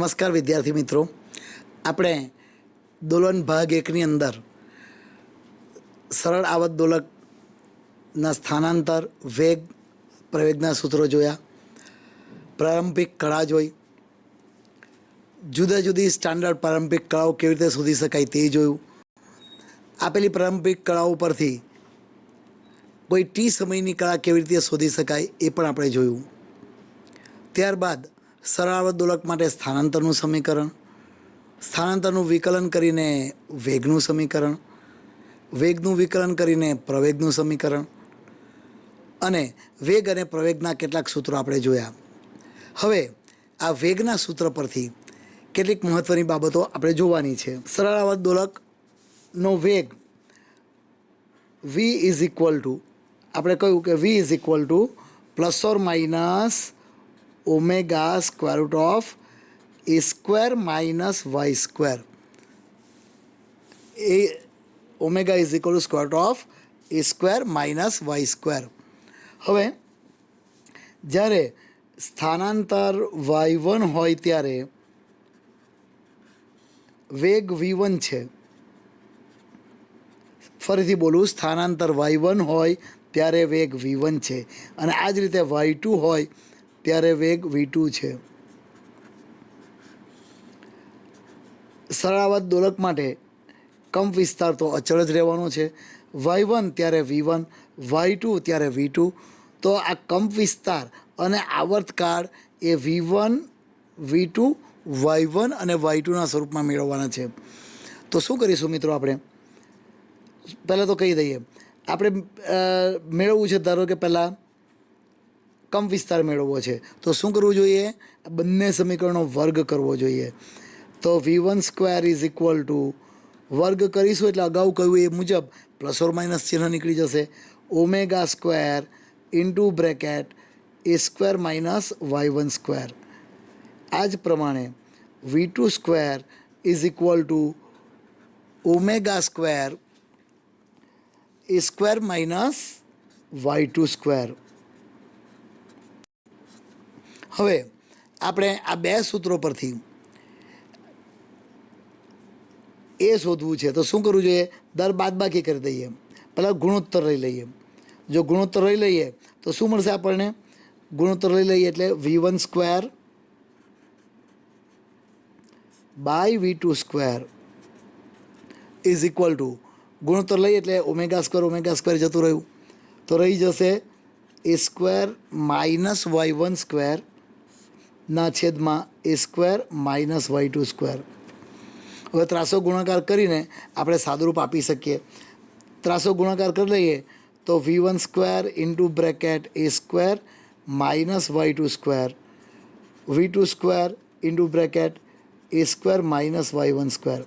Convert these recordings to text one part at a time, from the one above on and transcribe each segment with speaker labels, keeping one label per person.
Speaker 1: નમસ્કાર વિદ્યાર્થી મિત્રો, આપણે દોલન ભાગ એકની અંદર સરળ આવત દોલકના સ્થાનાંતર, વેગ, પ્રવેગના સૂત્રો જોયા, પ્રારંભિક કળા જોઈ, જુદા જુદી સ્ટાન્ડર્ડ પ્રારંભિક કળાઓ કેવી રીતે શોધી શકાય તે જોયું. આપેલી પ્રારંભિક કળાઓ પરથી કોઈ ટી સમયની કળા કેવી રીતે શોધી શકાય એ પણ આપણે જોયું. ત્યારબાદ સરળ આવત દોલક માટે સ્થાનાંતરનું સમીકરણ, સ્થાનાંતરનું વિકલન કરીને વેગનું સમીકરણ, વેગનું વિકલન કરીને પ્રવેગનું સમીકરણ અને વેગ અને પ્રવેગના કેટલાક સૂત્રો આપણે જોયા. હવે આ વેગના સૂત્ર પરથી કેટલીક મહત્ત્વની બાબતો આપણે જોવાની છે. સરળ આવત દોલકનો વેગ v ઇઝ ઇક્વલ ટુ, આપણે કહ્યું કે v is equal to plus or minus omega square root of a square minus y square. એ omega is equal to square root of a square minus y square. હવે જ્યારે સ્થાનાંતર y1 હોય ત્યારે વેગ v1 છે. ફરીથી બોલું, સ્થાનાંતર y1 હોય ત્યારે વેગ v1 છે અને આ જ રીતે y2 હોય ત્યારે વેગ v2 છે. સરળ આવત દોલક માટે કંપ વિસ્તાર તો અચળ જ રહેવાનો છે. y1 ત્યારે v1, y2 ત્યારે v2. તો આ કંપ વિસ્તાર અને આવર્તકાળ એ v1, v2, y1 અને y2ના સ્વરૂપમાં મેળવવાના છે. તો શું કરીશું મિત્રો? આપણે પહેલાં તો કહી દઈએ, આપણે મેળવવું છે, ધારો કે પહેલાં કંપ વિસ્તાર મેળવવો છે તો શું કરવું જોઈએ? બંને સમીકરણો વર્ગ કરવો જોઈએ. તો v1 square is equal two વર્ગ કરીશું એટલે અગાઉ કહ્યું એ મુજબ પ્લસ ઓર માઇનસ ચિહ્ન નીકળી જશે. Omega square into bracket A square minus y1 square. આ જ પ્રમાણે v2 square is equal two omega square A square minus y2 square. હવે આપણે આ બે સૂત્રો પરથી એ શોધવું છે તો શું કરવું જોઈએ? દર બાદબાકી કરી દઈએ. પહેલાં ગુણોત્તર લઈ લઈએ. જો ગુણોત્તર લઈ લઈએ તો શું મળશે આપણને? ગુણોત્તર લઈ લઈએ એટલે v1 square by v2 square is equal to, ગુણોત્તર લઈએ એટલે ઓમેગા સ્ક્વેર જતું રહ્યું તો રહી જશે એ સ્ક્વેર માઇનસ y1 સ્ક્વેર ના છેદમાં એ સ્ક્વેર માઇનસ y2 સ્ક્વેર. હવે ત્રાસો ગુણાકાર કરીને આપણે સાદુરૂપ આપી શકીએ. ત્રાસો ગુણાકાર કરી લઈએ તો v1 square into bracket A square minus y2 square, v2 square into bracket A square minus y1 square.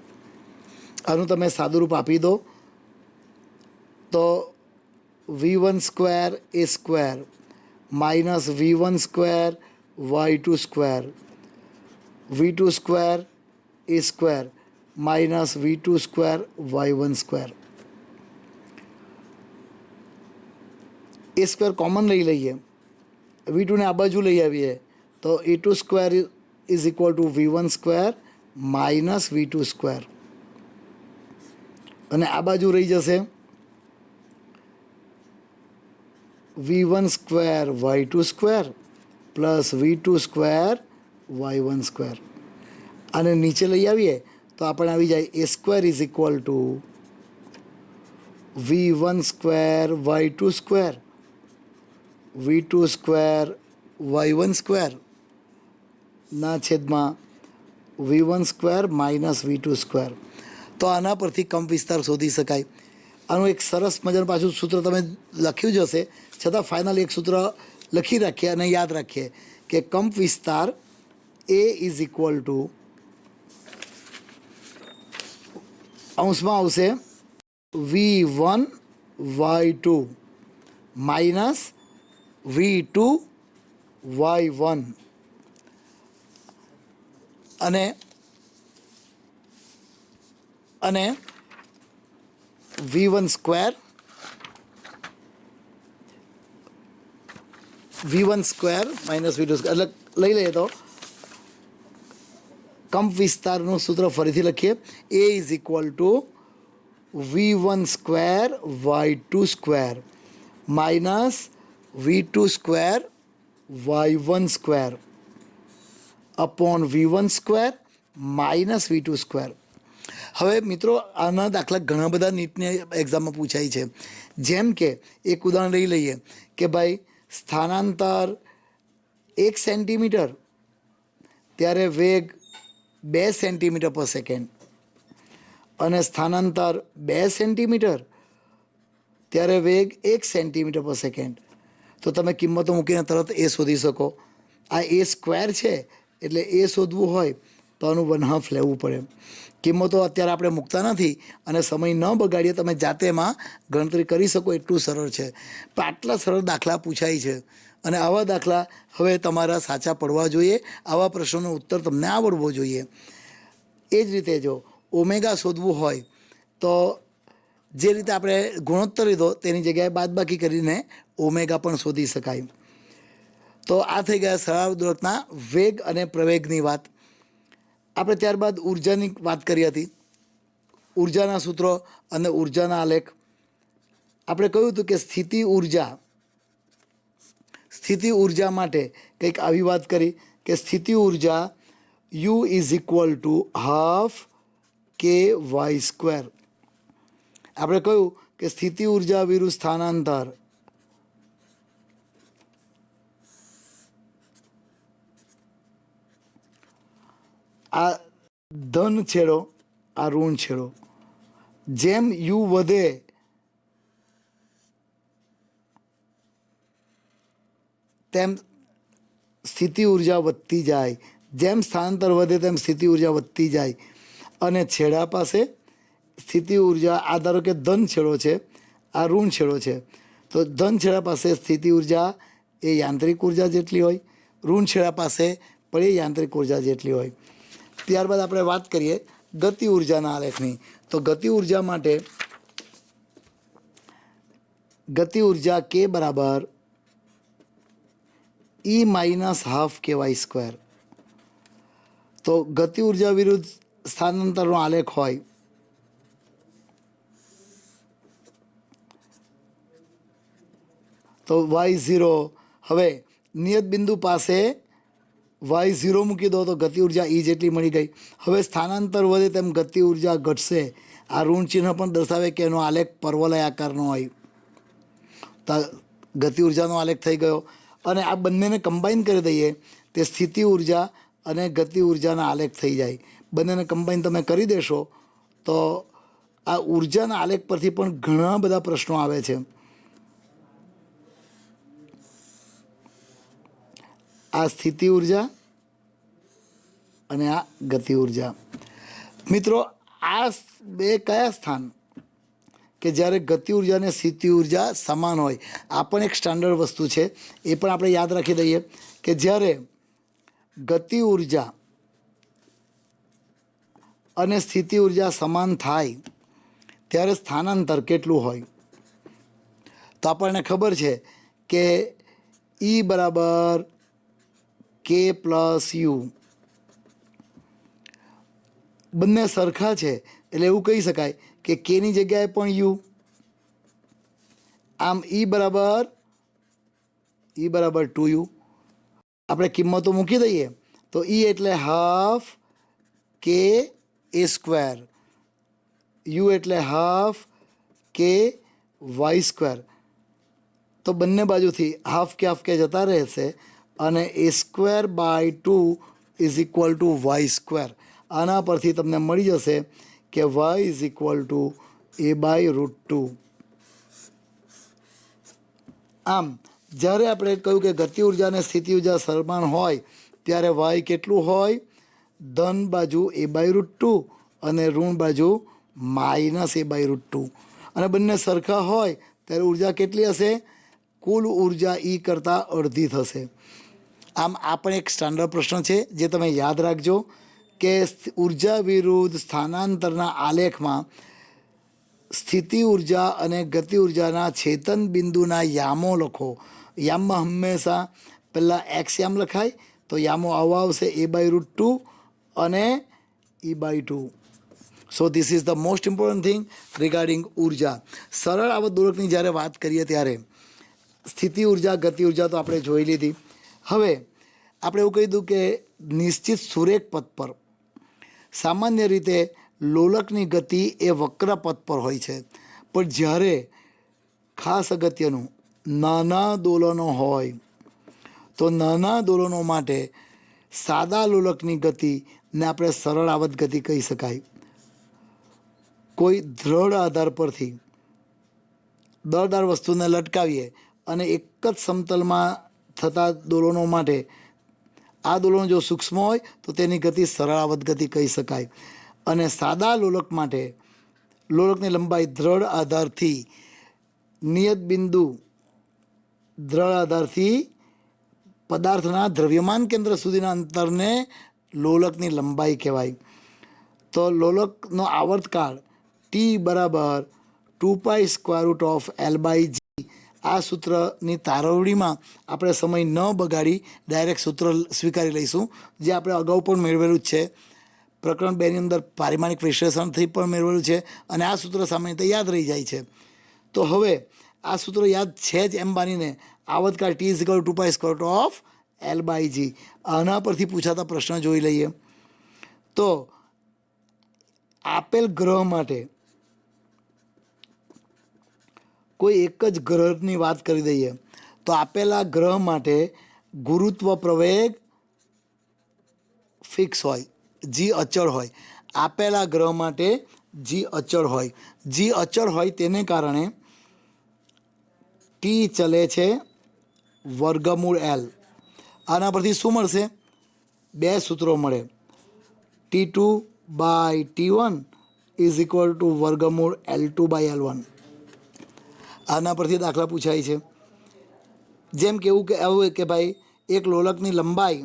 Speaker 1: આનું તમે સાદુરૂપ આપી દો તો v1 square A square minus v1 square y2 square, v2 square A square minus v2 square y1 square. A square common લઈ લઈએ, v2 ને આ બાજુ લઈ આવીએ તો e2 square is equal to v1 square minus v2 square અને આ બાજુ રહી જશે v1 square y2 square plus v2 square y1 square. અને નીચે લઈ આવીએ તો આપણે આવી જાય A square is equal to v1 square y2 square, v2 square y1 square ના છેદમાં v1 square minus v2 square. તો આના પરથી કંપ વિસ્તાર શોધી શકાય. આનું એક સરસ મજાનું પાછું સૂત્ર તમે લખ્યું જ હશે, છતાં ફાઇનલ એક સૂત્ર લખી રાખીએ અને યાદ રાખીએ કે કંપ વિસ્તાર એ ઇઝ ઇક્વલ ટુ, અંશમાં આવશે v1 y2 minus v2 y1 અને v1 square minus v2 square એટલે લઈ લઈએ તો કંપ વિસ્તારનું સૂત્ર ફરીથી લખીએ. A is equal to V1 square Y2 square minus V2 square Y1 square upon V1 square minus V2 square. હવે મિત્રો આના દાખલા ઘણા બધા નીટની એક્ઝામમાં પૂછાય છે. જેમ કે એક ઉદાહરણ લઈ લઈએ કે ભાઈ સ્થાનાંતર 1 સેન્ટીમીટર ત્યારે વેગ 2 સેન્ટીમીટર પર સેકન્ડ અને સ્થાનાંતર 2 સેન્ટીમીટર ત્યારે વેગ 1 સેન્ટીમીટર પર સેકન્ડ. તો તમે કિંમતો મૂકીને તરત એ શોધી શકો. આ એ સ્ક્વેર છે એટલે એ શોધવું હોય તો આનું 1/2 લેવું પડે. કિંમતો અત્યારે આપણે મૂકતા નથી અને સમય ન બગાડીએ, તમે જાતે એમાં ગણતરી કરી શકો, એટલું સરળ છે. પણ આટલા સરળ દાખલા પૂછાય છે અને આવા દાખલા હવે તમારા સાચા પડવા જોઈએ. આવા પ્રશ્નોનો ઉત્તર તમને આવડવો જોઈએ. એ જ રીતે જો ઓમેગા શોધવું હોય તો જે રીતે આપણે ગુણોત્તર લીધો તેની જગ્યાએ બાદબાકી કરીને ઓમેગા પણ શોધી શકાય. તો આ થઈ ગયા સળાવદોલકના વેગ અને પ્રવેગની વાત. આપણે ત્યારબાદ ઉર્જાની વાત કરી હતી. ઉર્જાના સૂત્રો અને ઉર્જાના આલેખ. આપણે કહ્યું હતું કે સ્થિતિ ઉર્જા માટે કંઈક આવી વાત કરી કે સ્થિતિ ઉર્જા U is equal two half KY². આપણે કહ્યું કે સ્થિતિ ઉર્જા વિરુદ્ધ સ્થાનાંતર આ ધન છેડો, આ ઋણ છેડો. જેમ યુ વધે તેમ સ્થિતિ ઉર્જા વધતી જાય, જેમ સ્થાનાંતર વધે તેમ સ્થિતિ ઉર્જા વધતી જાય. અને છેડા પાસે સ્થિતિ ઉર્જા, આ ધારો કે ધન છેડો છે, આ ઋણ છેડો છે, તો ધન છેડા પાસે સ્થિતિ ઉર્જા એ યાંત્રિક ઉર્જા જેટલી હોય, ઋણ છેડા પાસે પણ એ યાંત્રિક ઉર્જા જેટલી હોય. ત્યારબાદ આપણે વાત કરીએ ગતિ ઉર્જાના આલેખની. તો ગતિ ઉર્જા માટે ગતિ ઉર્જા K બરાબર E માઇનસ હાફ KY². તો ગતિ ઉર્જા વિરુદ્ધ સ્થાનાંતરનો આલેખ હોય તો Y0. હવે નિયત બિંદુ પાસે Y0 મૂકી દો તો ગતિ ઉર્જા E જેટલી મળી ગઈ. હવે સ્થાનાંતર વધે તેમ ગતિ ઉર્જા ઘટશે. આ ઋણ ચિહ્ન પણ દર્શાવે કે એનો આલેખ પર્વલય આકારનો હોય. તો ગતિ ઉર્જાનો આલેખ થઈ ગયો. અને આ બંનેને કમ્બાઈન કરી દઈએ તે સ્થિતિ ઉર્જા અને ગતિ ઉર્જાના આલેખ થઈ જાય. બંનેને કમ્બાઈન તમે કરી દેશો તો આ ઉર્જાના આલેખ પરથી પણ ઘણા બધા પ્રશ્નો આવે છે. આ સ્થિતિ ઉર્જા અને આ ગતિ ઉર્જા. મિત્રો આ બે કયા સ્થાન કે જ્યારે ગતિ ઉર્જા અને સ્થિતિ ઉર્જા સમાન હોય, આ પણ એક સ્ટાન્ડર્ડ વસ્તુ છે. એ પણ આપણે યાદ રાખી દઈએ કે જ્યારે ગતિ ઉર્જા અને સ્થિતિ ઉર્જા સમાન થાય ત્યારે સ્થાનાંતર કેટલું હોય. તો આપણને ખબર છે કે E બરાબર K પ્લસ U. બંને સરખા છે એટલે એવું કહી શકાય કે કેની જગ્યાએ પણ યુ. આમ E બરાબર 2U. આપણે કિંમતો મૂકી દઈએ તો E એટલે હાફ KA², U એટલે હાફ KY². તો બંને બાજુથી હાફ કે જતા રહેશે અને A²/2 is equal two Y². આના પરથી તમને મળી જશે કે Y is equal two A/√2. આમ જ્યારે આપણે કહ્યું કે ગતિ ઉર્જા અને સ્થિતિ ઉર્જા સમાન હોય ત્યારે Y કેટલું હોય? ધન બાજુ A/√2 અને ઋણ બાજુ માઇનસ A/√2. અને બંને સરખા હોય ત્યારે ઉર્જા કેટલી હશે? કુલ ઉર્જા E કરતાં અડધી થશે. આમ આ પણ એક સ્ટાન્ડર્ડ પ્રશ્ન છે જે તમે યાદ રાખજો કે ઉર્જા વિરુદ્ધ સ્થાનાંતરના આલેખમાં સ્થિતિ ઉર્જા અને ગતિ ઉર્જાના છેદન બિંદુના યામો લખો. યામમાં હંમેશા પહેલાં એક્સ યામ લખાય તો યામો આવો આવશે A/√2 અને E/2. So this is the most important thing regarding ઉર્જા. સરળ આવર્ત દોલકની જ્યારે વાત કરીએ ત્યારે સ્થિતિ ઉર્જા, ગતિ ઉર્જા તો આપણે જોઈ લીધી. હવે આપણે એવું કહી દીધું કે નિશ્ચિત સુરેખ પથ પર સામાન્ય રીતે લોલકની ગતિ એ વક્ર પથ પર હોય છે, પણ જ્યારે ખાસ અગત્યનું નાના દોલનો હોય તો નાના દોલનો માટે સાદા લોલકની ગતિને આપણે સરળ આવર્ત ગતિ કહી શકાય. કોઈ દ્રઢ આધાર પરથી દળદાર વસ્તુને લટકાવીએ અને એક જ સમતલમાં થતા દોલનો માટે આ દોલન જો સૂક્ષ્મ હોય તો તેની ગતિ સરળ આવર્ત ગતિ કહી શકાય. અને સાદા લોલક માટે લોલકની લંબાઈ દ્રઢ આધારથી નિયત બિંદુ દ્રઢ આધારથી પદાર્થના દ્રવ્યમાન કેન્દ્ર સુધીના અંતરને લોલકની લંબાઈ કહેવાય. તો લોલકનો આવર્તકાળ ટી બરાબર 2π√L/g. આ સૂત્રની તારવણીમાં આપણે સમય ન બગાડી ડાયરેક્ટ સૂત્ર સ્વીકારી લઈશું, જે આપણે અગાઉ પણ મેળવેલું જ છે. પ્રકરણ 2ની અંદર પારિમાણિક વિશ્લેષણથી પણ મેળવેલું છે અને આ સૂત્ર સામાન્ય રીતે યાદ રહી જાય છે. તો હવે આ સૂત્ર યાદ છે જ એમ માનીને આવર્તકાળ T = 2π√L/g. આના પરથી પૂછાતા પ્રશ્ન જોઈ લઈએ. તો આપેલ ગ્રહ માટે કોઈ એક જ ગ્રહની વાત કરી દઈએ તો આપેલા ગ્રહ માટે ગુરુત્વ પ્રવેગ ફિક્સ હોય, જી અચળ હોય. આપેલા ગ્રહ માટે જી અચળ હોય. જી અચળ હોય તેને કારણે ટી ચલે છે વર્ગમૂળ L. આના પરથી શું મળશે? બે સૂત્રો મળે. T2/T1 = વર્ગમૂળ L2/L1. આના પરથી દાખલા પૂછાય છે. જેમ કે એવું કે ભાઈ એક લોલકની લંબાઈ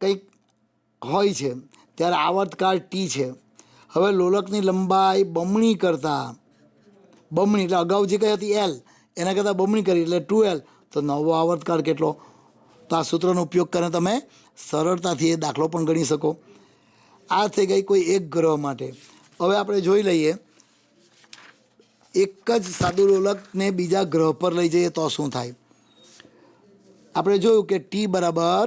Speaker 1: કંઈક હોય છે ત્યારે આવર્તકાળ ટી છે. હવે લોલકની લંબાઈ બમણી એટલે અગાઉ જે કઈ હતી L એના કરતાં બમણી કરી એટલે 2L, તો નવો આવર્તકાળ કેટલો? તો આ સૂત્રનો ઉપયોગ કરીને તમે સરળતાથી એ દાખલો પણ ગણી શકો. આ થઈ ગઈ કોઈ એક ગ્રહ માટે. હવે આપણે જોઈ લઈએ એક જ સાદું લોલકને બીજા ગ્રહ પર લઈ જઈએ તો શું થાય. આપણે જોયું કે T બરાબર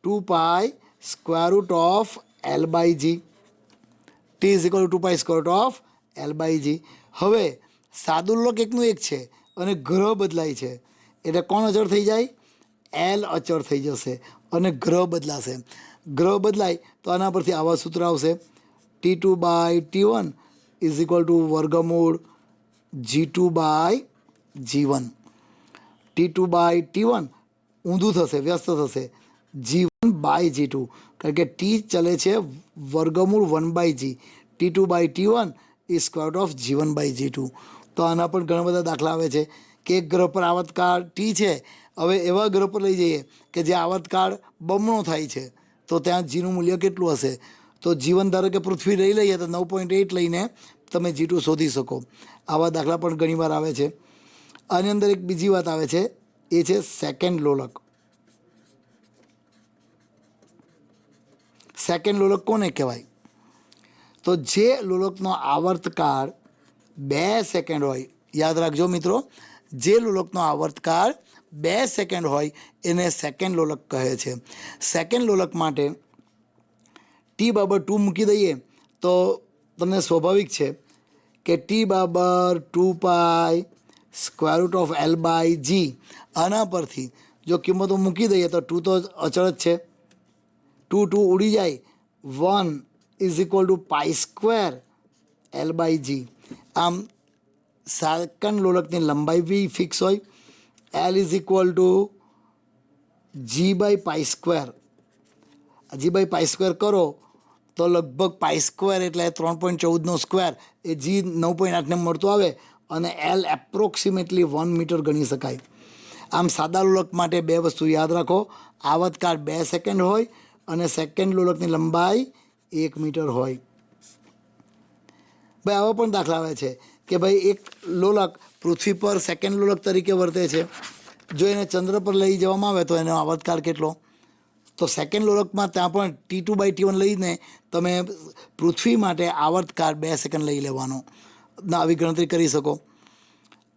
Speaker 1: 2π√L/g. T = 2π√L/g. હવે સાદું લોલક એકનું એક છે અને ગ્રહ બદલાય છે એટલે કોણ અચળ થઈ જાય? L અચળ થઈ જશે અને ગ્રહ બદલાશે. ગ્રહ બદલાય તો આના પરથી આવા સૂત્ર આવશે. T2/T1 = વર્ગમૂળ G2/G1. T2/T1 ઊંધું થશે, વ્યસ્ત થશે, G1/G2, કારણ કે ટી ચલે છે વર્ગમૂળ 1/g. T2/T1 = G1/G2. તો આના પણ ઘણા બધા દાખલા આવે છે કે એક ગ્રહ પર આવર્તકાળ ટી છે. હવે એવા ગ્રહ પર લઈ જઈએ કે જે આવર્તકાળ બમણો થાય છે તો ત્યાં જીનું મૂલ્ય કેટલું હશે? તો જીવન ધારો કે પૃથ્વી લઈ લઈએ તો 9.8 લઈને તમે G2 શોધી શકો. આવા દાખલા પણ ઘણીવાર આવે છે. આની અંદર એક બીજી વાત આવે છે, એ છે સેકન્ડ લોલક. સેકન્ડ લોલક કોને કહેવાય? તો જે લોલકનો આવર્તકાળ 2 સેકન્ડ હોય, યાદ રાખજો મિત્રો, જે લોલકનો આવર્તકાળ 2 સેકન્ડ હોય એને સેકન્ડ લોલક કહે છે. સેકન્ડ લોલક માટે T = 2 મૂકી દઈએ તો તમને સ્વાભાવિક છે કે T = 2π√L/g. આના પરથી જો કિંમતો મૂકી દઈએ તો 2 તો અચળ જ છે, 2 ઉડી જાય, 1 = π²L/g. આમ સેકન્ડ લોલકની લંબાઈ બી ફિક્સ હોય. L = G/π². G/π² કરો તો લગભગ π² એટલે 3.14નો સ્ક્વેર એ G 9.8ને મળતું આવે અને L એપ્રોક્સિમેટલી 1 મીટર ગણી શકાય. આમ સાદા લોલક માટે બે વસ્તુ યાદ રાખો, આવર્તકાળ 2 સેકન્ડ હોય અને સેકન્ડ લોલકની લંબાઈ 1 મીટર હોય. ભાઈ આવા પણ દાખલા આવે છે કે ભાઈ એક લોલક પૃથ્વી પર સેકન્ડ લોલક તરીકે વર્તે છે. જો એને ચંદ્ર પર લઈ જવામાં આવે તો એનો આવર્તકાળ કેટલો? તો સેકન્ડ લોલકમાં ત્યાં પણ T2/T1 લઈને તમે પૃથ્વી માટે આવર્તકાળ 2 સેકન્ડ લઈ લેવાનો, આવી ગણતરી કરી શકો.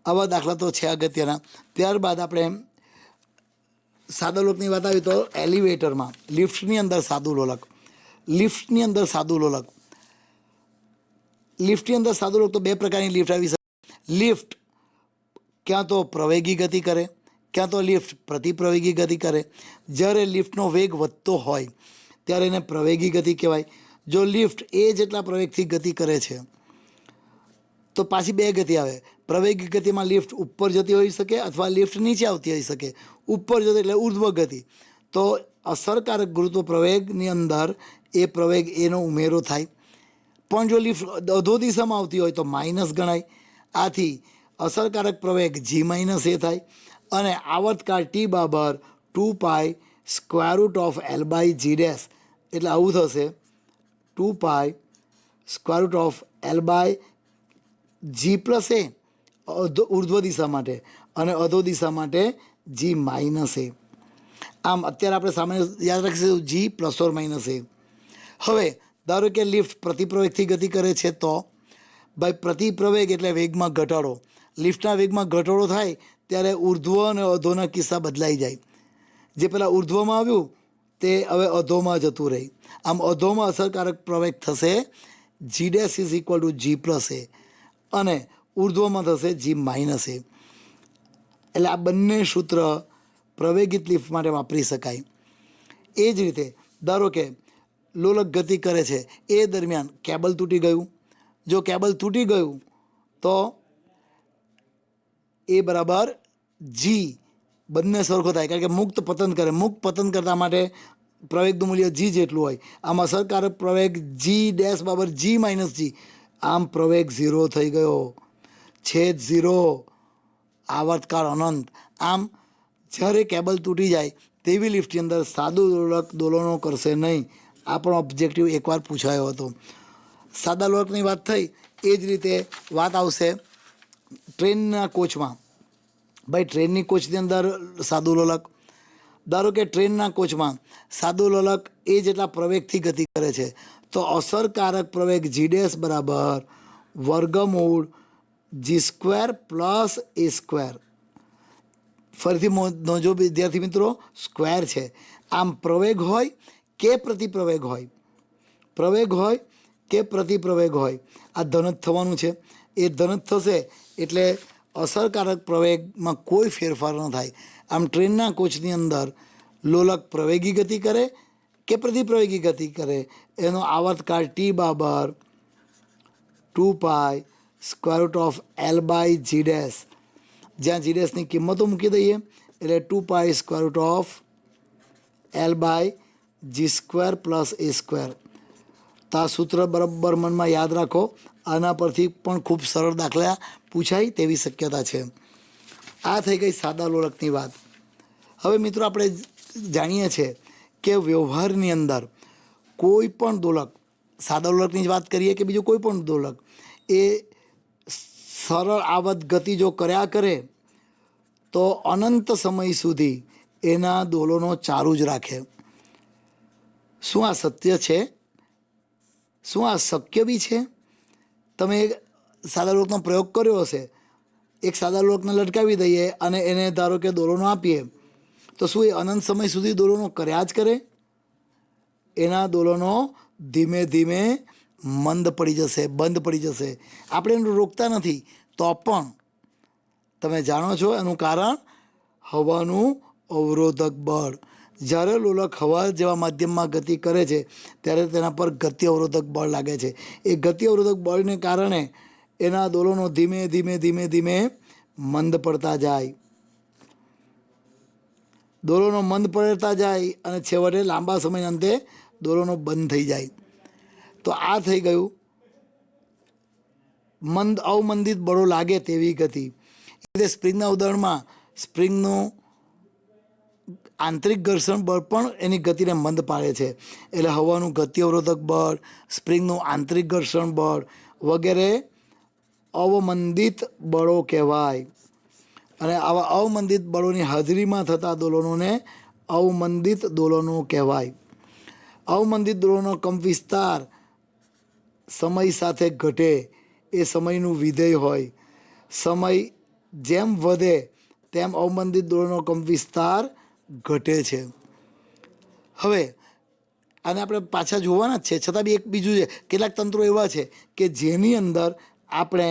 Speaker 1: આવા દાખલા તો છે અગત્યના. ત્યારબાદ આપણે સાદા લોલકની વાત આવી તો એલિવેટરમાં લિફ્ટની અંદર સાદું લોલક, લિફ્ટની અંદર સાદું લોલક, લિફ્ટની અંદર સાદું લોલક તો બે પ્રકારની લિફ્ટ આવી શકે. લિફ્ટ ક્યાં તો પ્રવેગી ગતિ કરે, ક્યાં તો લિફ્ટ પ્રતિપ્રવેગી ગતિ કરે. જ્યારે લિફ્ટનો વેગ વધતો હોય ત્યારે એને પ્રવેગી ગતિ કહેવાય. જો લિફ્ટ એ જેટલા પ્રવેગથી ગતિ કરે છે તો પાછી બે ગતિ આવે. પ્રવેગી ગતિમાં લિફ્ટ ઉપર જતી હોઈ શકે અથવા લિફ્ટ નીચે આવતી હોઈ શકે. ઉપર જતી એટલે ઉર્ધ્વ ગતિ. તો અસરકારક ગુરુત્વ પ્રવેગની અંદર એ પ્રવેગ એનો ઉમેરો થાય. પણ જો લિફ્ટ અધો દિશામાં આવતી હોય તો માઇનસ ગણાય. આથી અસરકારક પ્રવેગ G - A થાય અને આવર્તકાળ T બરાબર 2π√L/G', એટલે આવું થશે 2π√L/G+A ઉર્ધ્વ દિશા માટે અને અધો દિશા માટે G - A. આમ અત્યારે આપણે સામાન્ય યાદ રાખીશું G ± A. હવે ધારો કે લિફ્ટ પ્રતિપ્રવેગથી ગતિ કરે છે તો ભાઈ પ્રતિપ્રવેગ એટલે વેગમાં ઘટાડો. લિફ્ટના વેગમાં ઘટાડો થાય ત્યારે ઉર્ધ્વ અને અધોના કિસ્સા બદલાઈ જાય. જે પહેલાં ઉર્ધ્વમાં આવ્યું તે હવે અધોમાં જતું રહે. આમ અધોમાં અસરકારક પ્રવેગ થશે G' = G+A અને ઉર્ધ્વમાં થશે G - A. એટલે આ બંને સૂત્ર પ્રવેગિત લિફ્ટ માટે વાપરી શકાય. એ જ રીતે ધારો કે લોલક ગતિ કરે છે એ દરમિયાન કેબલ તૂટી ગયું. જો કેબલ તૂટી ગયું તો એ બરાબર G બંને સરખો થાય, કારણ કે મુક્ત પતન કરે. મુક્ત પતન કરતા માટે પ્રવેગનું મૂલ્ય G જેટલું હોય. આમ અસરકારક પ્રવેગ G' બરાબર G - G. આમ પ્રવેગ 0 થઈ ગયો, છેદ 0, આવર્તકાળ અનંત. આમ જ્યારે કેબલ તૂટી જાય તેવી લિફ્ટની અંદર સાદું લોલક દોલનો કરશે નહીં. આ પણ ઓબ્જેક્ટિવ એકવાર પૂછાયો હતો. સાદા લોલકની વાત થઈ. એ જ રીતે વાત આવશે ટ્રેનના કોચમાં. ભાઈ ટ્રેનની કોચની અંદર સાદું લોલક, ધારો કે ટ્રેનના કોચમાં સાદું લોલક એ જેટલા પ્રવેગથી ગતિ કરે છે તો અસરકારક પ્રવેગ G' બરાબર વર્ગમૂળ G² + A². ફરીથી નોંધો વિદ્યાર્થી મિત્રો, સ્ક્વેર છે. આમ પ્રવેગ હોય કે પ્રતિપ્રવેગ હોય, પ્રવેગ હોય કે પ્રતિપ્રવેગ હોય, આ ધન જ થવાનું છે. એ ધન જ થશે એટલે અસરકારક પ્રવેગમાં કોઈ ફેરફાર ન થાય. આમ ટ્રેનના કોચની અંદર લોલક પ્રવેગી ગતિ કરે કે પ્રતિપ્રવેગી ગતિ કરે એનો આવર્તકાળ T બરાબર 2π√L/G', જ્યાં G' કિંમતો મૂકી દઈએ એટલે 2π√L/G² + A². તો આ સૂત્ર બરાબર મનમાં યાદ રાખો. આના પરથી પણ ખૂબ સરળ દાખલા પૂછાય તેવી શક્યતા છે. આ થઈ ગઈ સાદા લોલકની વાત. હવે મિત્રો આપણે જાણીએ છીએ કે વ્યવહારની અંદર કોઈ પણ દોલક, સાદા લોલકની જ વાત કરીએ કે બીજું કોઈ પણ દોલક, એ સરળ આવત ગતિ જો કર્યા કરે તો અનંત સમય સુધી એના દોલનો ચાલુ જ રાખે. શું આ સત્ય છે? શું આ શક્ય બી છે? તમે સાદા લોલકનો પ્રયોગ કર્યો હશે. એક સાદા લોલકને લટકાવી દઈએ અને એને ધારો કે દોલનો આપીએ તો શું એ અનંત સમય સુધી દોલનો કર્યા જ કરે? એના દોલનો ધીમે ધીમે મંદ પડી જશે, બંધ પડી જશે. આપણે એને રોકતા નથી તો પણ તમે જાણો છો એનું કારણ હવાનું અવરોધક બળ. જ્યારે લોલક હવા જેવા માધ્યમમાં ગતિ કરે છે ત્યારે તેના પર ગતિ અવરોધક બળ લાગે છે. એ ગતિ અવરોધક બળને કારણે એના દોલનો ધીમે ધીમે ધીમે ધીમે મંદ પડતા જાય, દોલનો મંદ પડતા જાય અને છેવટે લાંબા સમયના અંતે દોલનો બંધ થઈ જાય. તો આ થઈ ગયું અવમંદિત બળો લાગે તેવી ગતિ. એટલે સ્પ્રિંગના ઉદાહરણમાં સ્પ્રિંગનું આંતરિક ઘર્ષણ બળ પણ એની ગતિને મંદ પાડે છે. એટલે હવાનું ગતિ અવરોધક બળ, સ્પ્રિંગનું આંતરિક ઘર્ષણ બળ વગેરે અવમંદિત બળો કહેવાય. અને આવા અવમંદિત બળોની હાજરીમાં થતા દોલનોને અવમંદિત દોલનો કહેવાય. અવમંદિત દોલનનો કંપ વિસ્તાર સમય સાથે ઘટે એ સમયનું વિધેય હોય. સમય જેમ વધે તેમ અવમંદિત દોલનનો કંપ વિસ્તાર ઘટે છે. હવે આને આપણે પાછા જોવાના જ છે, છતાં બી એક બીજું છે, કેટલાક તંત્રો એવા છે કે જેની અંદર આપણે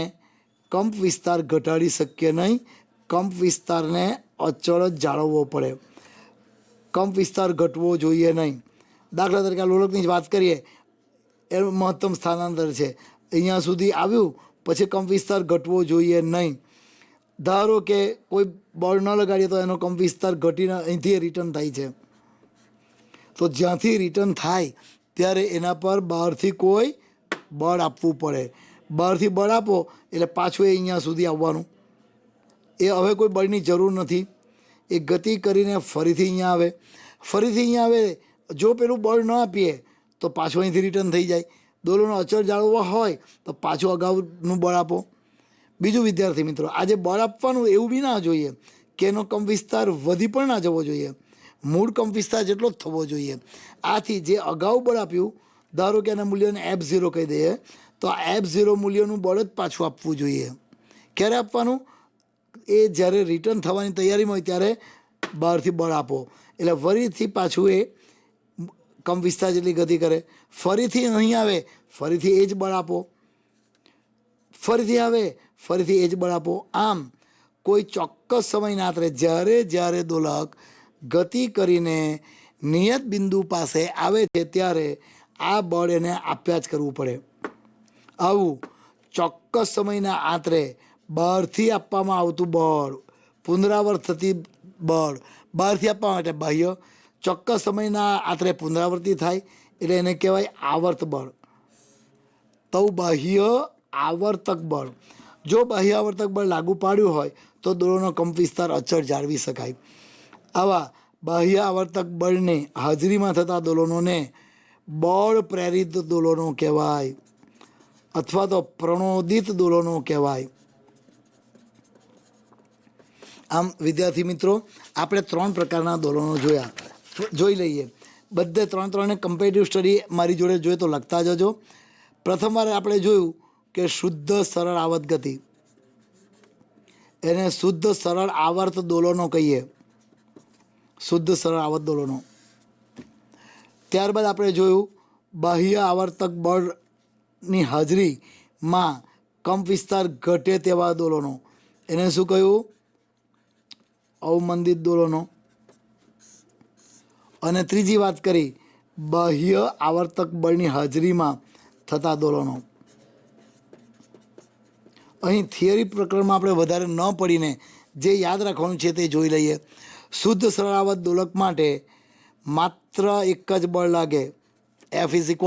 Speaker 1: કંપ વિસ્તાર ઘટાડી શકીએ નહીં, કંપ વિસ્તારને અચળ જ જાળવવો પડે, કંપ વિસ્તાર ઘટવો જોઈએ નહીં. દાખલા તરીકે લોલકની જ વાત કરીએ, એનું મહત્તમ સ્થાનાંતર છે, અહીંયા સુધી આવ્યું પછી કંપ વિસ્તાર ઘટવો જોઈએ નહીં. ધારો કે કોઈ બળ ન લગાડીએ તો એનો કંપ વિસ્તાર ઘટીને અહીંથી રિટર્ન થાય છે, તો જ્યાંથી રિટર્ન થાય ત્યારે એના પર બહારથી કોઈ બળ આપવું પડે. બહારથી બળ આપો એટલે પાછું એ અહીંયા સુધી આવવાનું. એ હવે કોઈ બળની જરૂર નથી, એ ગતિ કરીને ફરીથી અહીંયા આવે, ફરીથી અહીંયા આવે. જો પેલું બળ ન આપીએ તો પાછું અહીંથી રિટર્ન થઈ જાય. દોલોનો અચળ જાળવવા હોય તો પાછું અગાઉનું બળ આપો. બીજું વિદ્યાર્થી મિત્રો, આજે બળ આપવાનું એવું બી ના જોઈએ કે એનો કંપ વિસ્તાર વધી પણ ના જવો જોઈએ, મૂળ કંપ વિસ્તાર જેટલો જ થવો જોઈએ. આથી જે અગાઉ બળ આપ્યું, ધારો કે એના મૂલ્યને F0 કહી દઈએ, તો આ F0 મૂલ્યનું બળ જ પાછું આપવું જોઈએ. ક્યારે આપવાનું? એ જ્યારે રિટર્ન થવાની તૈયારીમાં હોય ત્યારે બહારથી બળ આપો, એટલે ફરીથી પાછું એ કંપ વિસ્તાર જેટલી ગતિ કરે. ફરીથી અહીં આવે, ફરીથી એ જ બળ આપો, ફરીથી આવે, ફરીથી એ જ બળ આપો. આમ કોઈ ચોક્કસ સમયના આધારે જ્યારે જ્યારે દોલક ગતિ કરીને નિયત બિંદુ પાસે આવે છે ત્યારે આ બળ એને આપ્યા જ કરવું પડે. આવું ચોક્કસ સમયના આંતરે બહારથી આપવામાં આવતું બળ, પુનરાવર્ત થતી બળ, બહારથી આપવા માટે બાહ્ય, ચોક્કસ સમયના આંતરે પુનરાવર્તિત થાય એટલે એને કહેવાય આવર્ત બળ. તો બાહ્ય આવર્તક બળ, જો બાહ્ય આવર્તક બળ લાગુ પાડ્યું હોય તો દોલોનો કંપ વિસ્તાર અચળ જાળવી શકાય. આવા બાહ્ય આવર્તક બળની હાજરીમાં થતા દોલનોને બળ પ્રેરિત દોલનો કહેવાય અથવા તો પ્રણોદિત દોલનો કહેવાય. આમ વિદ્યાર્થી મિત્રો, આપણે 3 પ્રકારના દોલનો જોઈ લઈએ. બધે 3ને કમ્પેરેટિવ સ્ટડી મારી જોડે જોઈએ તો લખતા જજો. પ્રથમ વાર આપણે જોયું કે શુદ્ધ સરળ આવર્ત ગતિ, એને શુદ્ધ સરળ આવર્ત દોલનો કહીએ, શુદ્ધ સરળ આવર્ત દોલનો. ત્યારબાદ આપણે જોયું બાહ્ય આવર્તક બળની હાજરીમાં કંપ વિસ્તાર ઘટે તેવા દોલનો, એને શું કહ્યું? અવમંદિત દોલનો. અને ત્રીજી વાત કરી બાહ્ય આવર્તક બળની હાજરીમાં થતા દોલનો. અહીં થિયરી પ્રકરણમાં આપણે વધારે ન પડીને જે યાદ રાખવાનું છે તે જોઈ લઈએ. શુદ્ધ સરળ આવર્ત દોલક માટે માત્ર એક જ બળ લાગે, F =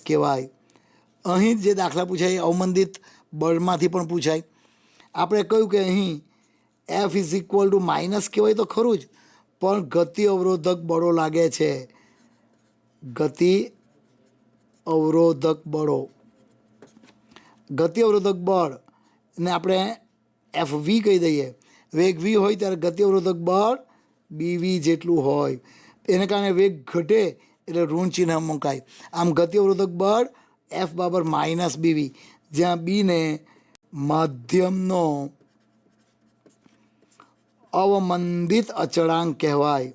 Speaker 1: કહેવાય. અહીં જે દાખલા પૂછાય એ અવમંદિત બળમાંથી પણ પૂછાય. આપણે કહ્યું કે અહીં F = કહેવાય તો ખરું જ, પણ ગતિ અવરોધક બળો લાગે છે, ગતિ અવરોધક બળો. ગતિ અવરોધક બળ ને આપણે FV કહી દઈએ. વેગ v હોય ત્યારે ગતિ અવરોધક બળ BV જેટલું હોય, એને કારણે વેગ ઘટે એટલે ઋણ ચિહ્ન મુકાય. આમ ગતિ અવરોધક બળ F = BV, જ્યાં B ને માધ્યમનો અવમંદિત અચળાંક કહેવાય.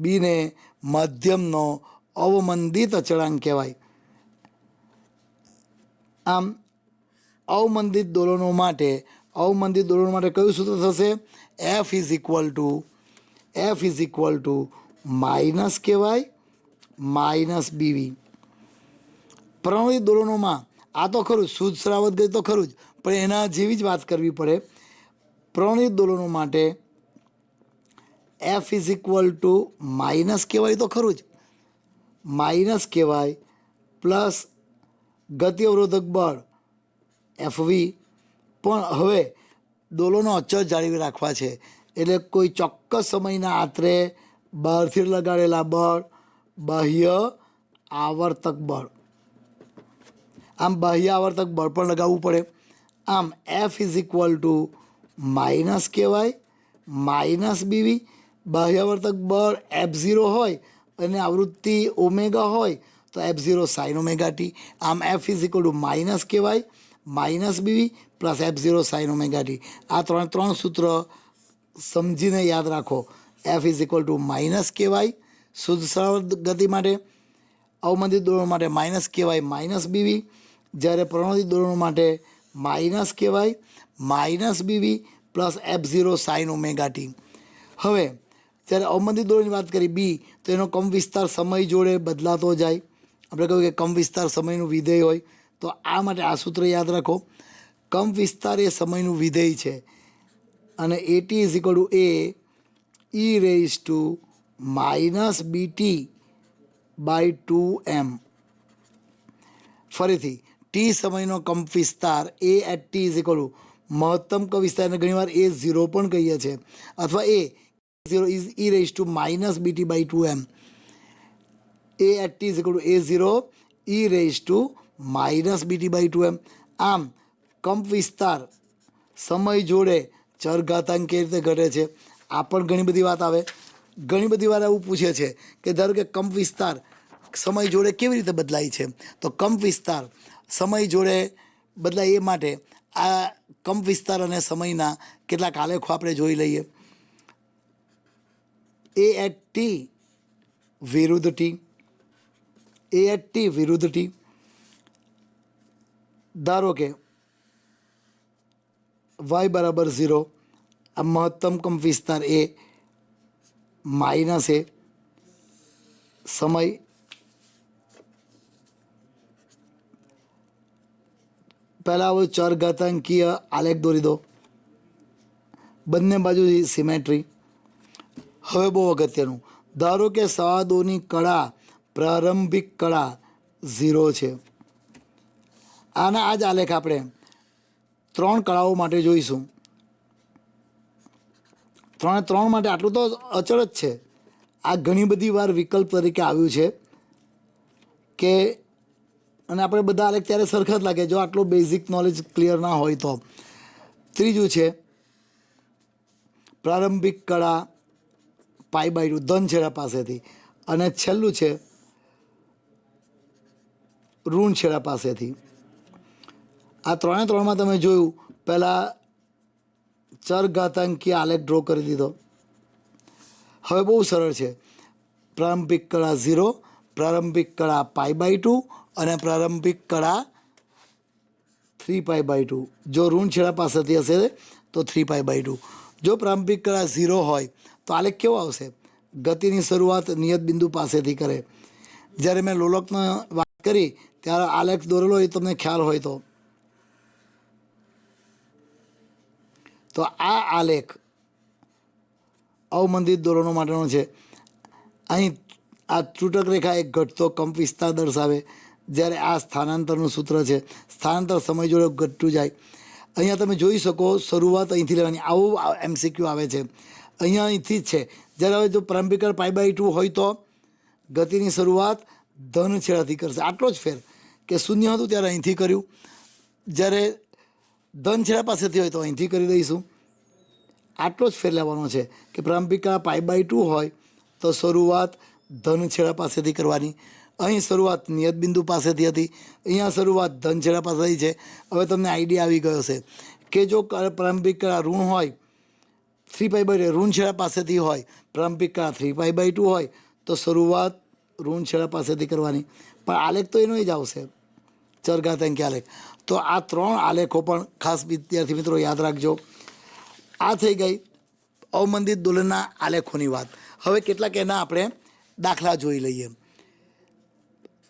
Speaker 1: B ને માધ્યમનો અવમંદિત અચળાંક કહેવાય. આમ અવમંદિત દોલનો માટે કયું સૂત્ર થશે? F = કહેવાય -BV. પ્રણોદિત દોલનોમાં આ તો ખરું, શુદ્ધ શ્રાવત ગતિ તો ખરું જ, પણ એના જેવી જ વાત કરવી પડે. પ્રણોદિત દોલનો માટે F = કહેવાય તો ખરું જ, માઇનસ કહેવાય પ્લસ ગતિ અવરોધક બળ FV. પણ હવે દોલનો અચળ જાળવી રાખવા છે, એટલે કોઈ ચોક્કસ સમયના આંતરે બહારથી લગાડેલા બળ, બાહ્ય આવર્તક બળ. આમ બાહ્ય આવર્તક બળ પણ લગાવવું પડે. આમ F is equal to minus કહેવાય માઇનસ બીવી. બાહ્યવર્તક બળ F0 હોય અને આવૃત્તિ ઓમેગા હોય તો F0 સાઇન ઓમેગા ટી. આમ F is equal to minus કહેવાય minus B V plus F0 sine omega T. આ ત્રણ સૂત્ર સમજીને યાદ રાખો. F is equal to minus કહેવાય શુદ્ધ સરળ ગતિ માટે, અવમંદિત દોલનો માટે માઇનસ કહેવાય માઇનસ બીવી, જ્યારે પ્રણોદિત દોલનો માટે માઇનસ કહેવાય minus B V plus F0 sine omega T. હવે જ્યારે અવમંદિત દોલની વાત કરી બી, તો એનો કંપ વિસ્તાર સમય જોડે બદલાતો જાય. આપણે કહ્યું કે કંપ વિસ્તાર સમયનું વિધેય હોય, તો આ માટે આ સૂત્ર યાદ રાખો. કંપ વિસ્તાર એ સમયનું વિધેય છે અને A T is equal to A E raise to minus BT by 2m. ફરીથી ટી સમયનો કંપ વિસ્તાર A at T is equal to મહત્તમ કંપ વિસ્તારને ઘણીવાર એ 0 પણ કહીએ છીએ, અથવા a 0 is e raise to minus BT by 2m. A at T is equal to A 0 E raise to minus BT by 2m. આમ કંપ વિસ્તાર સમય જોડે ચરઘાતાંક કેવી રીતે ઘટે છે, આ પણ ઘણી બધી વાત આવે. ઘણી બધી વાર એવું પૂછે છે કે ધારો કે કંપ વિસ્તાર સમય જોડે કેવી રીતે બદલાય છે, તો કંપ વિસ્તાર સમય જોડે બદલાય એ માટે આ કંપ વિસ્તાર અને સમયના કેટલાક આલેખો આપણે જોઈ લઈએ. એ એટ ટી વિરુદ્ધ ટી, એ એટ ટી વિરુદ્ધ ટી. ધારો કે વાય બરાબર 0, આ મહત્તમ કંપ વિસ્તાર એ માઇનસ એ સમય પહેલાં આવો ચરઘાતાંકીય આલેખ દોરી દો, બંને બાજુથી સિમેટ્રી. હવે બહુ અગત્યનું, ધારો કે સંવાદોની કળા પ્રારંભિક કળા 0 છે. આના આ જ આલેખ આપણે 3 કળાઓ માટે જોઈશું. 3 માટે આટલું તો અચળ જ છે. આ ઘણી બધી વાર વિકલ્પ તરીકે આવ્યું છે કે, અને આપણે બધા આલેખ ત્યારે સરખા જ લાગે જો આટલું બેઝિક નોલેજ ક્લિયર ના હોય તો. ત્રીજું છે પ્રારંભિક કળા પાઈ બાય 2 ધન છેડા પાસેથી, અને છેલ્લું છે ઋણ છેડા પાસેથી. આ 3માં તમે જોયું, પહેલાં ચરઘાતાંકીય આલેખ ડ્રો કરી દીધો. હવે બહુ સરળ છે. પ્રારંભિક કળા 0, પ્રારંભિક કળા પાઈ બાય 2 અને પ્રારંભિક કળા 3 પાઈ બાય 2. જો ઋણ છેડા પાસેથી હશે તો 3 પાઈ બાય 2. જો પ્રારંભિક કળા 0 હોય તો આલેખ કેવો આવશે? ગતિની શરૂઆત નિયત બિંદુ પાસેથી કરે. જ્યારે મેં લોલકની વાત કરી ત્યારે આલેખ દોરેલો એ તમને ખ્યાલ હોય તો આ આલેખ અવમંદિત દોલનો માટેનો છે. અહીં આ ત્રુટક રેખા એક ઘટતો કંપ વિસ્તાર દર્શાવે, જ્યારે આ સ્થાનાંતરનું સૂત્ર છે. સ્થાનાંતર સમય જોડે ઘટતું જાય. અહીંયા તમે જોઈ શકો શરૂઆત અહીંથી લેવાની. આવું MCQ આવે છે. અહીંયા અહીંથી જ છે. જ્યારે હવે જો પ્રારંભિક કળ પાઈ બાય 2 હોય તો ગતિની શરૂઆત ધન છેડાથી કરશે. આટલો જ ફેર કે શૂન્ય હતું ત્યારે અહીંથી કર્યું, જ્યારે ધન છેડા પાસેથી હોય તો અહીંથી કરી દઈશું. આટલો જ ફેર લેવાનો છે કે પ્રારંભિક કળા પાઈ બાય 2 હોય તો શરૂઆત ધન છેડા પાસેથી કરવાની. અહીં શરૂઆત નિયત બિંદુ પાસેથી હતી, અહીંયા શરૂઆત ધન છેડા પાસેથી છે. હવે તમને આઈડિયા આવી ગયો છે કે જો પ્રારંભિક કળા ઋણ હોય 3 પાઈ બાય 2, ઋણ છેડા પાસેથી હોય, પ્રારંભિક કળા 3 પાઈ બાય 2 હોય તો શરૂઆત ઋણ છેડા પાસેથી કરવાની. પણ આલેખ તો એનો જ આવશે, ચરઘાતાંકી આલેખ. તો આ 3 આલેખો પણ ખાસ વિદ્યાર્થી મિત્રો યાદ રાખજો. આ થઈ ગઈ અવમંદિત દોલનના આલેખોની વાત. હવે કેટલાક એના આપણે દાખલા જોઈ લઈએ.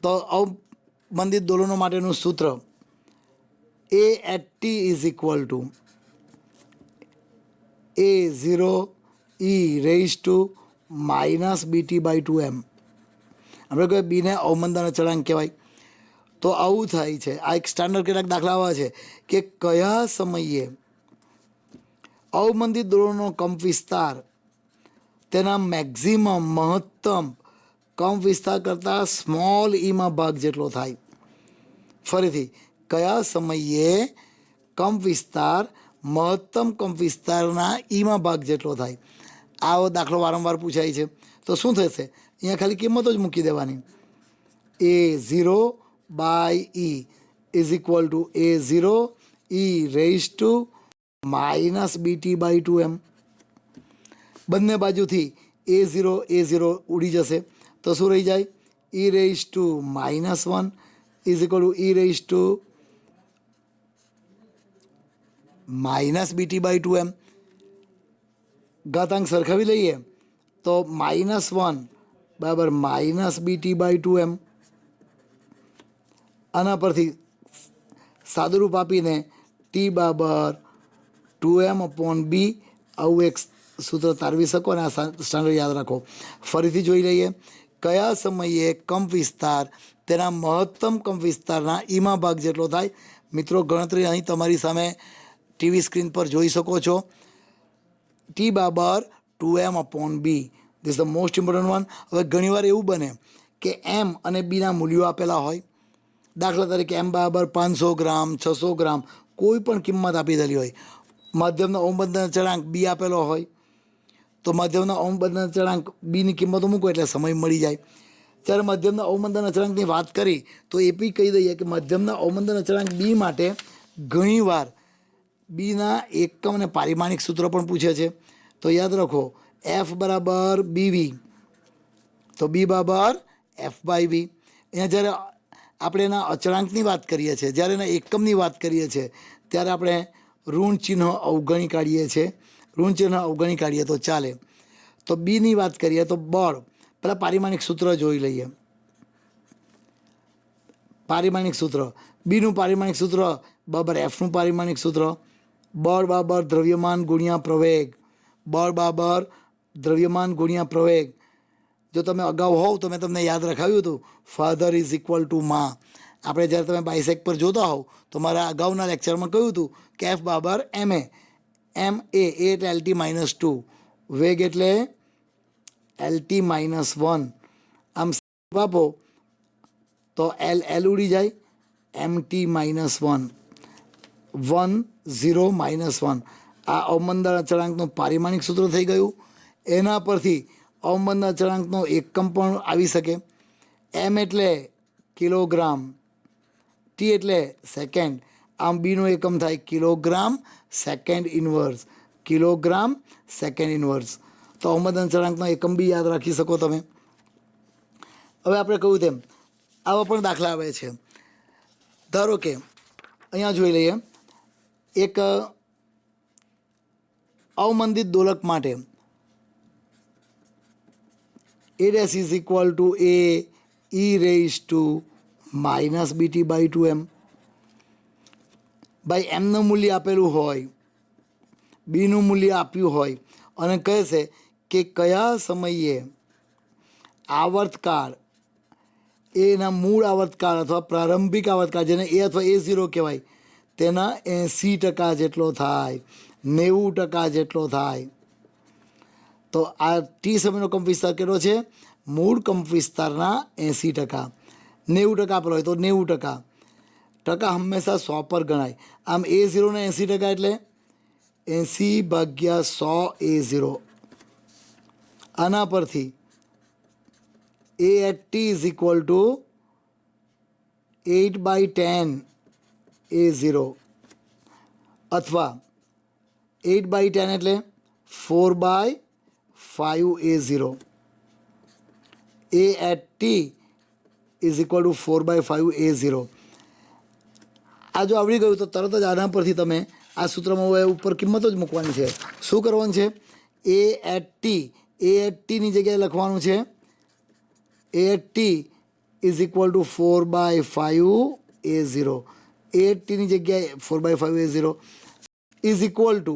Speaker 1: તો અવમંદિત દોલનો માટેનું સૂત્ર A at T is equal to A 0 E raise to minus BT by 2m. આપણે કહીએ બીને અવમંદન અચળાંક કહેવાય. તો આવું થાય છે. આ એક સ્ટાન્ડર્ડ કેટલાક દાખલા આવા છે કે કયા સમયે અવમંદિત દોલનો કંપ વિસ્તાર તેના મેક્ઝિમમ મહત્તમ કંપ વિસ્તાર કરતાં સ્મોલ ઈમાં ભાગ જેટલો થાય. ફરીથી કયા સમયે કંપ વિસ્તાર મહત્તમ કંપ વિસ્તારના ઈમાં ભાગ જેટલો થાય. આવો દાખલો વારંવાર પૂછાય છે. તો શું થશે? અહીંયા ખાલી કિંમતો જ મૂકી દેવાની. A0 by e is equal to A0 e raise to minus BT by 2m. બંને બાજુથી A0 ઉડી જશે તો શું રહી જાય? E raise to -1 is equal to E raise to -BT by 2m. ઘાતાંક સરખાવી લઈએ તો -1 બરાબર -BT બાય 2m. આના પરથી સાદુરૂપ આપીને T બરાબર 2m/b આવું એક સૂત્ર તારવી શકો અને આ સ્ટાન્ડર્ડ યાદ રાખો. ફરીથી જોઈ લઈએ. કયા સમયે કંપ વિસ્તાર તેના મહત્તમ કંપ વિસ્તારના ઈમા ભાગ જેટલો થાય? મિત્રો, ગણતરી અહીં તમારી સામે ટીવી સ્ક્રીન પર જોઈ શકો છો. T બરાબર 2m/b. This the most important one. હવે ઘણીવાર એવું બને કે m અને બીના મૂલ્યો આપેલા હોય. દાખલા તરીકે m બરાબર 500 ગ્રામ, 600 ગ્રામ, કોઈ પણ કિંમત આપી દેલી હોય. મધ્યમનો અવમંદન અચળાંક b આપેલો હોય તો મધ્યમના અવમંદન અચળાંક બીની કિંમતો મૂકો એટલે સમય મળી જાય. જ્યારે મધ્યમના અવમંદન અચળાંકની વાત કરી તો એ બી કહી દઈએ કે મધ્યમના અવમંદન અચળાંક બી માટે ઘણીવાર બીના એકમ અને પારિમાણિક સૂત્ર પણ પૂછે છે. તો યાદ રાખો, f બરાબર BV તો b બરાબર f/v. અહીંયા જ્યારે આપણે એના અચળાંકની વાત કરીએ છીએ, જ્યારે એના એકમની વાત કરીએ છીએ, ત્યારે આપણે ઋણ ચિહ્ન અવગણી કાઢીએ છીએ. ઋણ ચિહ્ન અવગણી કાઢીએ તો ચાલે. તો બીની વાત કરીએ તો બળ. પહેલાં પારિમાણિક સૂત્ર જોઈ લઈએ. પારિમાણિક સૂત્ર, બીનું પારિમાણિક સૂત્ર બરાબર એફનું પારિમાણિક સૂત્ર. બળ બરાબર દ્રવ્યમાન ગુણ્યા પ્રવેગ. બળ બરાબર દ્રવ્યમાન ગુણ્યા પ્રવેગ. જો તમે અગાઉ હોવ તો મેં તમને યાદ રખાવ્યું હતું, ફાધર ઇઝ ઇક્વલ ટુ માં. આપણે જ્યારે તમે બાયસેક પર જોતા હોવ તો મારા અગાઉના લેક્ચરમાં કહ્યું હતું કે એફ બરાબર MA. એ એટલે LT-2, વેગ એટલે LT-1. આમ આપો તો L ઉડી જાય, MT-1, 1 0 -1. આ અવમંદન અચળાંકનું પારિમાણિક સૂત્ર થઈ ગયું. એના પરથી અવમંદન અચળાંકનો એકમ પણ આવી શકે. M એટલે કિલોગ્રામ, T એટલે સેકન્ડ. આમ બીનો એકમ થાય kilogram second inverse. Kilogram second inverse. તો અવમંદન અચળાંકનો એકમ બી યાદ રાખી શકો તમે. હવે આપણે કહ્યું તેમ આવા પણ દાખલા આવે છે. ધારો કે અહીંયા જોઈ લઈએ, એક અવમંદિત દોલક માટે A' is equal to A e raise to -BT by 2m. ભાઈ એમનું મૂલ્ય આપેલું હોય, બીનું મૂલ્ય આપ્યું હોય અને કહે છે કે કયા સમયે આવર્તકાળ, એના મૂળ આવર્તકાળ અથવા પ્રારંભિક આવર્તકાળ, જેને A અથવા A0 કહેવાય, તેના 80% જેટલો થાય, 90% જેટલો થાય. તો આ ટી સમયનો કંપ વિસ્તાર કેટલો છે? મૂળ કંપ વિસ્તારના 80%. 90% આપેલો હોય તો 90%. ટકા હંમેશા 100 પર ગણાય. આમ A0 ને 80% એટલે 80/100 A0. આના પરથી A@T is equal two 8/10 A0 અથવા 8/10 એટલે 4/5 A0. A@T is equal two 4/5 A0. આ જો આવડી ગયું તો તરત જ આના પરથી તમે આ સૂત્રમાં હવે ઉપર કિંમતો જ મૂકવાની છે. શું કરવાનું છે? A@Tની જગ્યાએ લખવાનું છે A@T is equal two 4/5 A0. A@Tની જગ્યાએ 4/5 A0 is equal to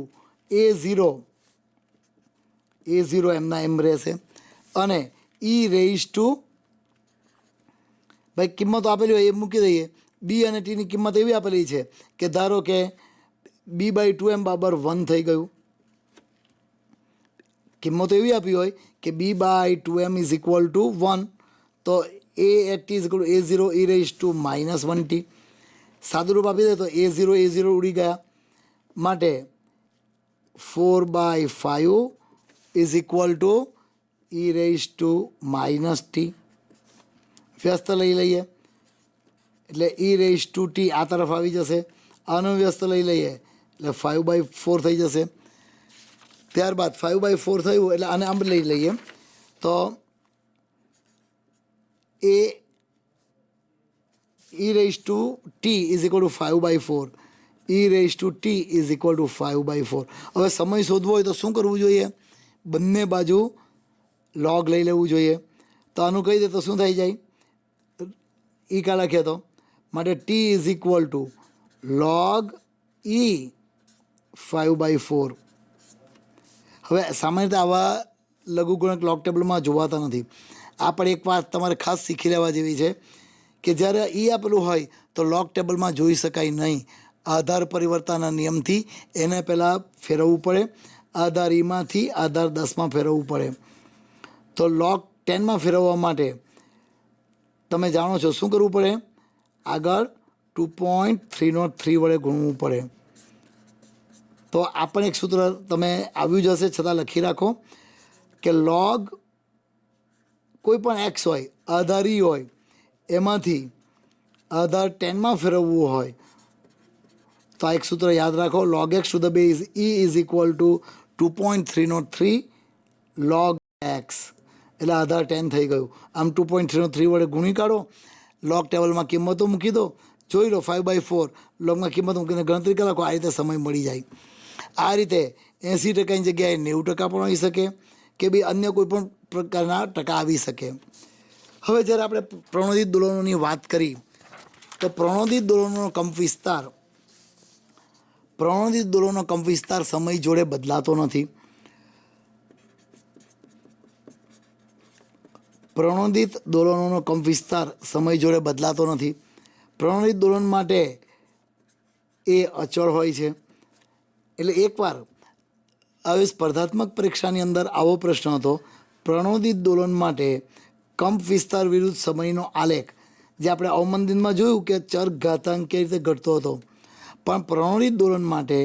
Speaker 1: A0 એમના એમ રહેશે. અને ઈ રેઇઝ ટુ, ભાઈ કિંમતો આપેલી હોય એ મૂકી દઈએ. બી અને ટીની કિંમત એવી આપેલી છે કે ધારો કે B/2m બરાબર 1 થઈ ગયું. કિંમતો એવી આપી હોય કે B/2m ઇઝ ઇક્વલ ટુ 1. તો A@T is equal to A0 e raise to -1t. સાદુરૂપ આપી દે તો A0 ઉડી ગયા. માટે 4/5 ઇઝ ઇક્વલ ટુ e⁻t વ્યસ્ત લઈ લઈએ એટલે e⁻t આ તરફ આવી જશે. આનો વ્યસ્ત લઈ લઈએ એટલે 5/4 થઈ જશે. ત્યારબાદ 5/4 થયું એટલે આને આમ લઈ લઈએ તો e⁻t is equal two 5/4 e⁻t is equal two 5/4. હવે સમય શોધવો હોય તો શું કરવું જોઈએ? બંને બાજુ લોગ લઈ લેવું જોઈએ. તો આનું કહી દે તો શું થઈ જાય? ઈ કા લખીએ તો માટે t is equal two log e 5/4. હવે સામાન્ય રીતે આવા લઘુગુણક લોગ ટેબલમાં જોવાતા નથી. આ પણ એક વાત તમારે ખાસ શીખી લેવા જેવી છે કે જ્યારે ઈ આપેલું હોય તો લોગ ટેબલમાં જોઈ શકાય નહીં. આધાર પરિવર્તનના નિયમથી એને પહેલાં ફેરવવું પડે. આધાર ઈમાંથી આધાર 10માં ફેરવવું પડે. તો લોગ 10માં ફેરવવા માટે તમે જાણો છો શું કરવું પડે? આગળ 2.303 વડે ગુણવું પડે. તો આ પણ એક સૂત્ર તમે આવ્યું જ હશે, છતાં લખી રાખો કે લોગ કોઈ પણ એક્સ હોય, આધારી હોય, એમાંથી આધાર 10માં ફેરવવું હોય તો આ એક સૂત્ર યાદ રાખો. log x to the base e is equal two 2.303 log x એટલે આધાર 10 થઈ ગયું. આમ 2.303 વડે ગુણી કાઢો, લોગ ટેબલમાં કિંમતો મૂકી દો, જોઈ લો 5/4 લોગમાં કિંમત મૂકીને ગણતરી કરી નાખો. આ રીતે સમય મળી જાય. આ રીતે 80%ની જગ્યાએ 90% પણ આવી શકે કે ભાઈ અન્ય કોઈ પણ પ્રકારના ટકા આવી શકે. હવે જ્યારે આપણે પ્રણોદિત દોલનોની વાત કરી તો પ્રણોદિત દોલનોનો કંપ વિસ્તાર સમય જોડે બદલાતો નથી. પ્રણોદિત દોલનોનો કંપ વિસ્તાર સમય જોડે બદલાતો નથી. પ્રણોદિત દોલન માટે એ અચળ હોય છે. એટલે એકવાર આવી સ્પર્ધાત્મક પરીક્ષાની અંદર આવો પ્રશ્ન હતો, પ્રણોદિત દોલન માટે કંપ વિસ્તાર વિરુદ્ધ સમયનો આલેખ. જે આપણે અવમંદિતમાં જોયું કે ચર ઘાતાંક કઈ રીતે ઘટતો હતો, પણ પ્રણોદિત દોલન માટે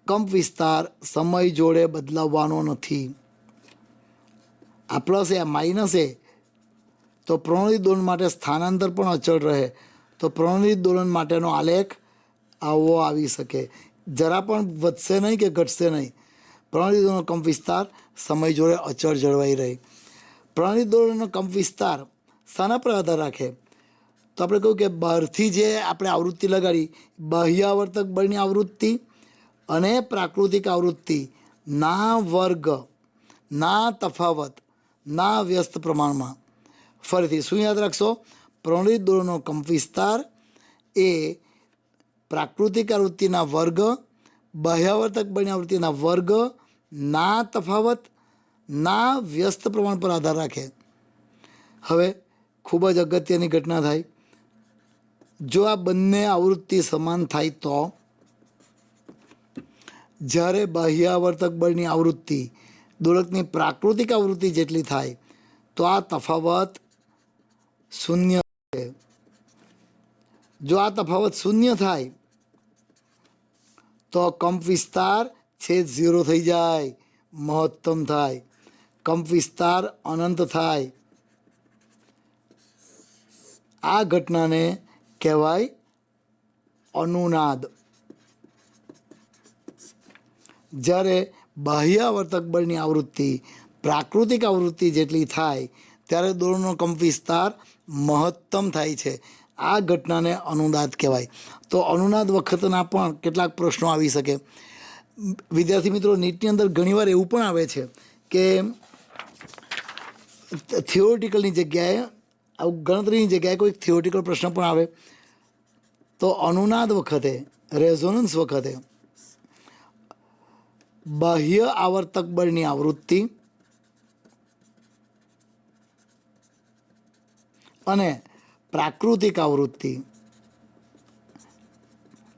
Speaker 1: કંપ વિસ્તાર સમય જોડે બદલાવવાનો નથી. આ પ્લસ એ આ માઇનસ એ તો પ્રણોદિત દોલન માટે સ્થાનાંતર પણ અચળ રહે. તો પ્રણોદિત દોલન માટેનો આલેખ આવો આવી શકે, જરા પણ વધશે નહીં કે ઘટશે નહીં. પ્રણોદિત દોલનનો કંપ વિસ્તાર સમય જોડે અચળ જળવાઈ રહે. પ્રણોદિત દોલનનો કંપ વિસ્તાર શાના પર આધાર રાખે? તો આપણે કહ્યું કે બહારથી જે આપણે આવૃત્તિ લગાડી, બાહ્ય આવર્તક બળની આવૃત્તિ અને પ્રાકૃતિક આવૃત્તિ ના વર્ગ, ના તફાવત, ના વ્યસ્ત પ્રમાણમાં. ફરીથી શું યાદ રાખશો? પ્રણોદિત દોલનનો કંપ વિસ્તાર એ પ્રાકૃતિક આવૃત્તિના વર્ગ, બાહ્યાવર્તક બળની આવૃત્તિના વર્ગ, ના તફાવત, ના વ્યસ્ત પ્રમાણ પર આધાર રાખે. હવે ખૂબ જ અગત્યની ઘટના થાય. જો આ બંને આવૃત્તિ સમાન થાય તો જ્યારે બાહ્યાવર્તક બળની આવૃત્તિ દોલકની પ્રાકૃતિક આવૃત્તિ જેટલી થાય તો આ તફાવત શૂન્ય છે. જો આ તફાવત શૂન્ય થાય તો કંપ વિસ્તાર છેદ 0 થઈ જાય, મહત્તમ થાય. કંપ વિસ્તાર અનંત થાય. આ ઘટનાને કહેવાય અનુનાદ. જ્યારે બાહ્યાવર્તક બળની આવૃત્તિ પ્રાકૃતિક આવૃત્તિ જેટલી થાય ત્યારે દોલનનો કંપ વિસ્તાર મહત્તમ થાય છે. આ ઘટનાને અનુનાદ કહેવાય. તો અનુનાદ વખતના પણ કેટલાક પ્રશ્નો આવી શકે. વિદ્યાર્થી મિત્રો, નીટની અંદર ઘણીવાર એવું પણ આવે છે કે થિયોરિટિકલની જગ્યાએ, ગણતરીની જગ્યાએ કોઈ થિયોરિટિકલ પ્રશ્ન પણ આવે. તો અનુનાદ વખતે, રેઝોનન્સ વખતે બાહ્ય આવર્તક બળની આવૃત્તિ અને પ્રાકૃતિક આવૃત્તિ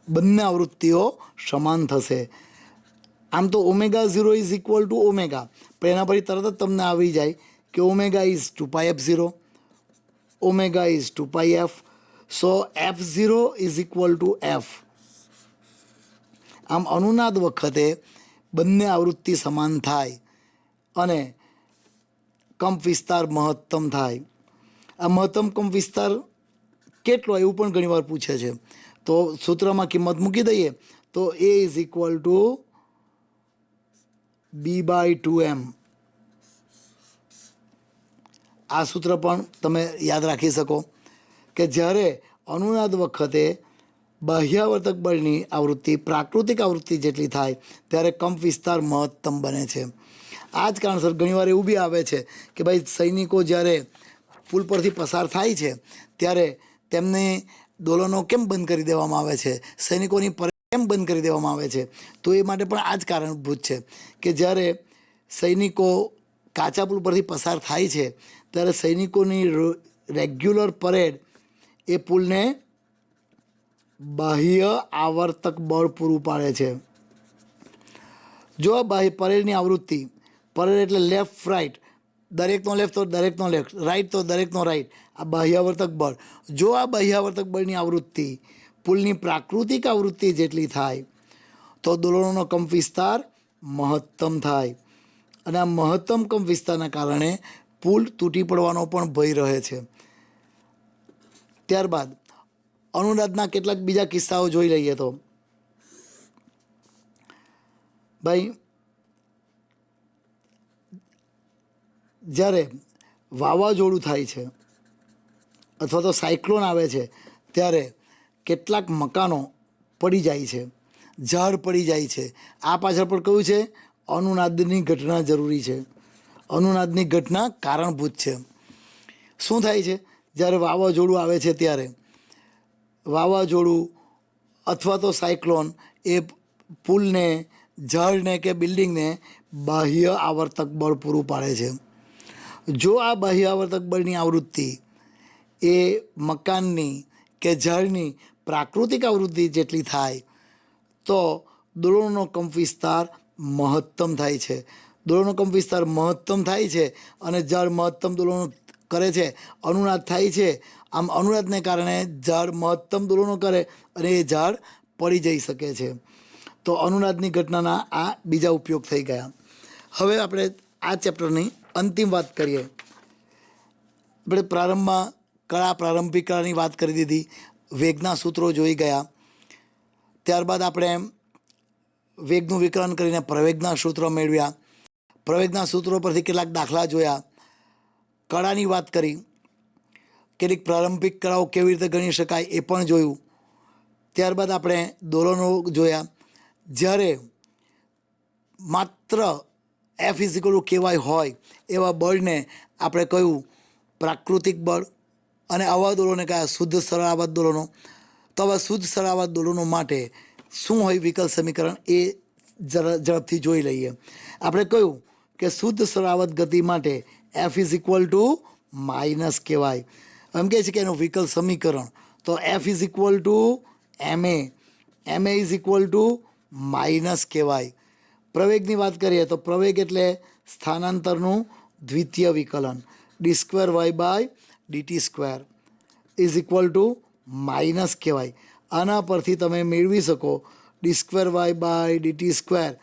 Speaker 1: બંને આવૃત્તિઓ સમાન થશે. આમ તો ω0 ઇઝ ઇક્વલ ટુ ω, પણ એના પછી તરત જ તમને આવી જાય કે ω is 2πf0, ω is 2πf. So F0 is equal to F. આમ અનુનાદ વખતે બંને આવૃત્તિ સમાન થાય અને કંપ વિસ્તાર મહત્તમ થાય. આ મહત્તમ કંપ વિસ્તાર કેટલો એવું પણ ઘણીવાર પૂછે છે. તો સૂત્રમાં કિંમત મૂકી દઈએ તો A is equal two B/2m. આ સૂત્ર પણ તમે યાદ રાખી શકો કે જ્યારે અનુનાદ વખતે બાહ્યાવર્તક બળની આવૃત્તિ પ્રાકૃતિક આવૃત્તિ જેટલી થાય ત્યારે કંપ વિસ્તાર મહત્તમ બને છે. આ જ કારણસર ઘણીવાર એવું બી આવે છે કે ભાઈ સૈનિકો જ્યારે પુલ પરથી પસાર થાય છે ત્યારે તેમને દોલનો કેમ બંધ કરી દેવામાં આવે છે, સૈનિકોની પરેડ કેમ બંધ કરી દેવામાં આવે છે? તો એ માટે પણ આ જ કારણભૂત છે કે જ્યારે સૈનિકો કાચા પુલ પરથી પસાર થાય છે ત્યારે સૈનિકોની રેગ્યુલર પરેડ એ પુલને બાહ્ય આવર્તક બળ પૂરું પાડે છે. જો આ બાહ્ય પરેડની આવૃત્તિ, પરેડ એટલે લેફ્ટ રાઈટ, દરેકનો લેફ્ટ તો દરેકનો લેફ્ટ, રાઈટ તો દરેકનો રાઈટ, આ બાહ્યાવર્તક બળ. જો આ બાહ્યાવર્તક બળની આવૃત્તિ પુલની પ્રાકૃતિક આવૃત્તિ જેટલી થાય તો દોલનોનો કંપ વિસ્તાર મહત્તમ થાય અને આ મહત્તમ કંપ વિસ્તારના કારણે પુલ તૂટી પડવાનો પણ ભય રહે છે. ત્યારબાદ અનુનાદના કેટલાક બીજા કિસ્સાઓ જોઈ લઈએ તો ભાઈ જ્યારે વાવાઝોડું થાય છે અથવા તો સાયક્લોન આવે છે ત્યારે કેટલાક મકાનો પડી જાય છે, ઝાડ પડી જાય છે. આ પાછળ પણ કયું છે? અનુનાદની ઘટના જરૂરી છે, અનુનાદની ઘટના કારણભૂત છે. શું થાય છે જ્યારે વાવાઝોડું આવે છે ત્યારે વાવાઝોડું અથવા તો સાયક્લોન એ પુલને, ઝાડને કે બિલ્ડિંગને બાહ્ય આવર્તક બળ પૂરું પાડે છે. જો આ બાહ્ય આવર્તક બળની આવૃત્તિ એ મકાનની કે ઝાડની પ્રાકૃતિક આવૃત્તિ જેટલી થાય તો દોલનોનો કંપ વિસ્તાર મહત્તમ થાય છે. દોલનનો કંપ વિસ્તાર મહત્તમ થાય છે અને ઝાડ મહત્તમ દોલનો કરે છે, અનુનાદ થાય છે. આમ અનુનાદને કારણે ઝાડ મહત્તમ દોલનો કરે અને એ ઝાડ પડી જઈ શકે છે. તો અનુનાદની ઘટનાના આ બીજા ઉપયોગ થઈ ગયા. હવે આપણે આ ચેપ્ટરની અંતિમ વાત કરીએ. આપણે પ્રારંભમાં પ્રારંભિક કળાની વાત કરી દીધી, વેગના સૂત્રો જોઈ ગયા. ત્યારબાદ આપણે વેગનું વિકલન કરીને પ્રવેગના સૂત્રો મેળવ્યા. પ્રવેગના સૂત્રો પરથી કેટલાક દાખલા જોયા, કળાની વાત કરી, કેટલીક પ્રારંભિક કળાઓ કેવી રીતે ગણી શકાય એ પણ જોયું. ત્યારબાદ આપણે દોલનો જોયા. જ્યારે માત્ર F=KY હોય એવા બળને આપણે કહ્યું પ્રાકૃતિક બળ અને આવા દોલોને કયા શુદ્ધ સરળાવત દોલનો. તો આવા શુદ્ધ સરળાવત દોલનો માટે શું હોય વિકલ સમીકરણ એ ઝડપથી જોઈ લઈએ. આપણે કહ્યું કે શુદ્ધ સરળાવત ગતિ માટે F=−KY. એમ કહે છે કે એનું વિકલ સમીકરણ તો F=MA, MA=−KY. પ્રવેગની વાત કરીએ તો પ્રવેગ એટલે સ્થાનાંતરનું દ્વિતીય વિકલન, d²y/dt² આના પરથી તમે મેળવી શકો d²y/dt²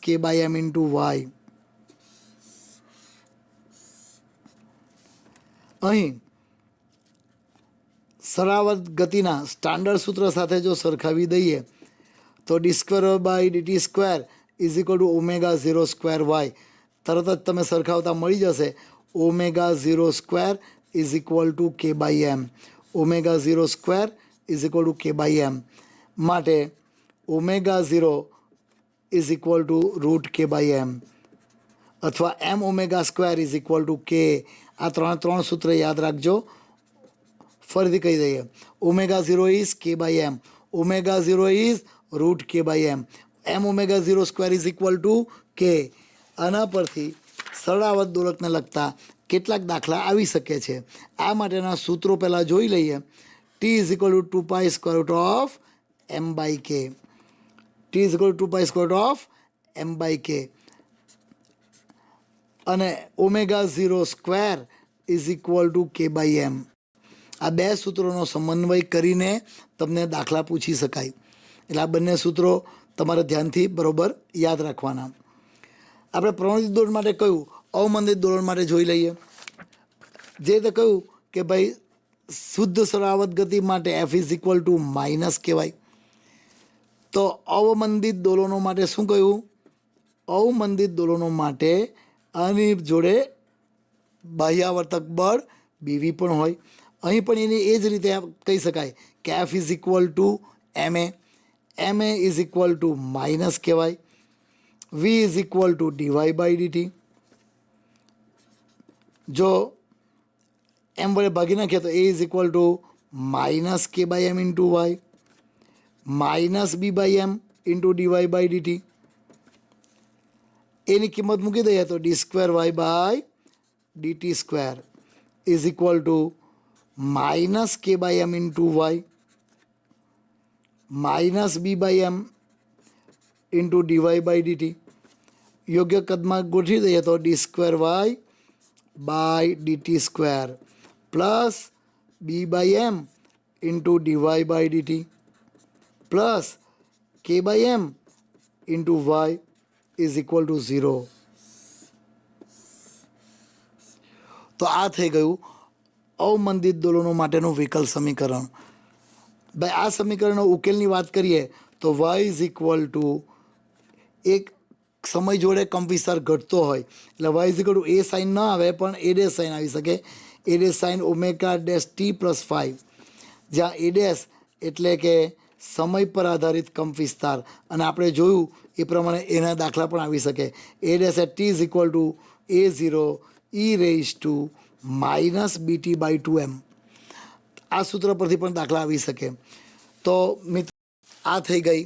Speaker 1: -KM×y. અહીં સરળાવત ગતિના સ્ટાન્ડર્ડ સૂત્ર સાથે જો સરખાવી દઈએ તો d²y/dt² =ω02y. તરત જ તમે સરખાવતા મળી જશે ω02 K/m. ω02 K/m માટે ω0 √K/m અથવા mω2 K. આ ત્રણ સૂત્ર યાદ રાખજો. ફરીથી કહી દઈએ, ω0 is K/m, ω0 is √K/m, mω02 K. આના પરથી સરળાવત દોલકને લગતા કેટલાક દાખલા આવી શકે છે. આ માટેના સૂત્રો પહેલાં જોઈ લઈએ. T=2π√m/K. T=2π√m/K અને ω02 K/m. આ બે સૂત્રોનો સમન્વય કરીને તમને દાખલા પૂછી શકાય. એટલે આ બંને સૂત્રો તમારે ધ્યાનથી બરાબર યાદ રાખવાના. આપણે પ્રવૃત્તિ દોલન માટે કહ્યું, અવમંદિત દોલન માટે જોઈ લઈએ. જે રીતે કહ્યું કે ભાઈ શુદ્ધ સરાવત ગતિ માટે F is equal to minus કહેવાય. તો અવમંદિત દોલનો માટે શું કહ્યું? અવમંદિત દોલનો માટે આની જોડે બાહ્યાવર્તક બળ બીવી પણ હોય. અહીં પણ એની એ જ રીતે કહી શકાય કે F is equal to M A is equal to minus કહેવાય. V is equal to D Y by D T. જો એમ વડે ભાગી નાખીએ તો A is equal to minus K by M into Y minus B by M into DY by D T. એની કિંમત મૂકી દઈએ તો D square Y by DT square is equal to minus K by M into Y minus B by M into DY by d t. યોગ્ય કદમાં ગોઠવી દઈએ તો D square Y by DT square plus b by M into DY by d t plus k by M into y is equal to 0. તો આ થઈ ગયું અવમંદિત દોલનો માટેનું વિકલ સમીકરણ. ભાઈ આ સમીકરણનો ઉકેલની વાત કરીએ તો વાય ઇઝ ઇક્વલ ટુ એક સમય જોડે કંપવિસ્તાર ઘટતો હોય એટલે y is equal to a sine ન આવે પણ એ ડેશ સાઇન આવી શકે. A dash sine omega dash t plus 5, જ્યાં એ ડેશ એટલે કે સમય પર આધારિત કંપવિસ્તાર, અને આપણે જોયું એ પ્રમાણે એના દાખલા પણ આવી શકે. A dash at T is equal to A0 e raise to minus BT by 2m. આ સૂત્ર પરથી પણ દાખલા આવી શકે. તો મિત્રો આ થઈ ગઈ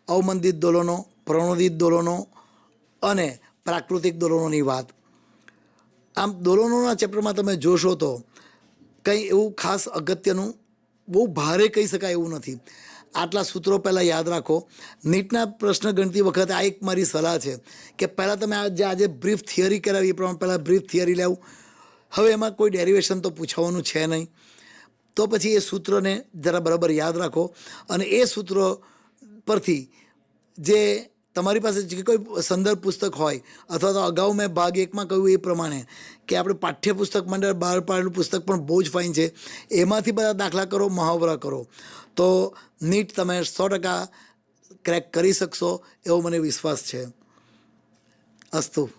Speaker 1: અવમંદિત દોલનો, પ્રણોદિત દોલનો અને પ્રાકૃતિક દોલનોની વાત. આમ દોલનોના ચેપ્ટરમાં તમે જોશો તો કંઈ એવું ખાસ અગત્યનું બહુ ભારે કહી શકાય એવું નથી. આટલા સૂત્રો પહેલાં યાદ રાખો. નીટના પ્રશ્ન ગણતી વખતે આ એક મારી સલાહ છે કે પહેલાં તમે આજે બ્રીફ થિયરી કરાવી એ પ્રમાણે પહેલાં બ્રીફ થિયરી લેવું. હવે એમાં કોઈ ડેરિવેશન તો પૂછવાનું છે નહીં, તો પછી એ સૂત્રને જરા બરાબર યાદ રાખો. અને એ સૂત્રો પરથી જે તમારી પાસે જે કોઈ સંદર્ભ પુસ્તક હોય અથવા તો અગાઉ મેં ભાગ 1માં કહ્યું એ પ્રમાણે કે આપણે પાઠ્યપુસ્તક મંડળ બહાર પાડેલું પુસ્તક પણ બહુ જ ફાઇન છે, એમાંથી બધા દાખલા કરો, મહાવરા કરો, તો નીટ તમે 100% ક્રેક કરી શકશો એવો મને વિશ્વાસ છે. અસ્તુ.